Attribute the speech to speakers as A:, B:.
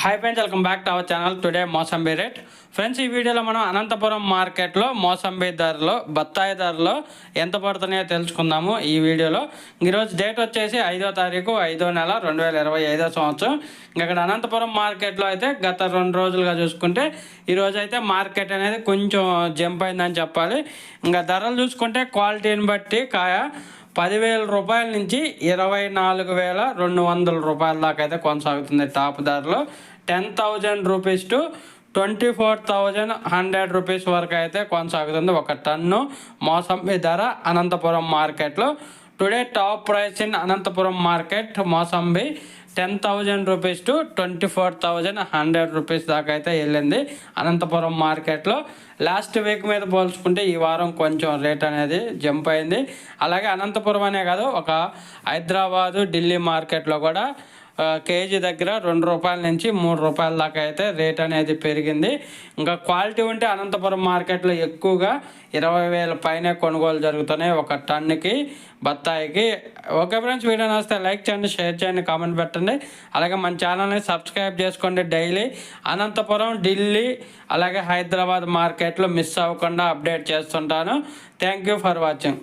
A: Hi friends, welcome back to our channel. Today mosambi rate. Friends, ఈ వీడియోలో మనం అనంతపురం మార్కెట్లో మోసంబీ ధరలో, బత్తాయి ధరలో ఎంత పడుతున్నాయో తెలుసుకుందాము ఈ వీడియోలో. ఈరోజు డేట్ వచ్చేసి 5వ తారీఖు 5వ నెల 2025 సంవత్సరం. ఇక్కడ అనంతపురం మార్కెట్లో అయితే గత 2 రోజులుగా చూసుకుంటే ఈరోజు అయితే మార్కెట్ అనేది కొంచెం జంప్ అయిందని చెప్పాలి. ఇంకా ధరలు చూసుకుంటే క్వాలిటీని బట్టి కాయ 10,000 రూపాయల నుంచి 24,200 రూపాయల దాకా అయితే కొనసాగుతుంది. టాప్ ధరలో 10,000 రూపీస్ టు 24,100 రూపీస్ వరకు అయితే కొనసాగుతుంది ఒక టన్ను మోసంబి ధర అనంతపురం మార్కెట్లో. Today top price in Anantapuram market mosambi 10,000 rupees to 24,100 rupees దాకా అయితే వెళ్ళింది అనంతపురం మార్కెట్లో. లాస్ట్ వీక్ మీద పోల్చుకుంటే ఈ వారం కొంచెం రేట్ అనేది జంప్ అయింది. అలాగే అనంతపురం అనే కాదు, ఒక హైదరాబాదు, ఢిల్లీ మార్కెట్లో కూడా కేజీ దగ్గర 2 రూపాయల నుంచి 3 రూపాయల దాకా అయితే రేట్ అనేది పెరిగింది. ఇంకా క్వాలిటీ ఉంటే అనంతపురం మార్కెట్లో ఎక్కువగా 20,000 పైనే కొనుగోలు జరుగుతున్నాయి ఒక టన్నుకి బత్తాయికి. ఓకే ఫ్రెండ్స్, వీడియో నచ్చితే లైక్ చేయండి, షేర్ చేయండి, కామెంట్ పెట్టండి. అలాగే మన ఛానల్ని సబ్స్క్రైబ్ చేసుకోండి. డైలీ అనంతపురం, ఢిల్లీ అలాగే హైదరాబాద్ మార్కెట్లో మిస్ అవ్వకుండా అప్డేట్ చేస్తుంటాను. Thank you for watching.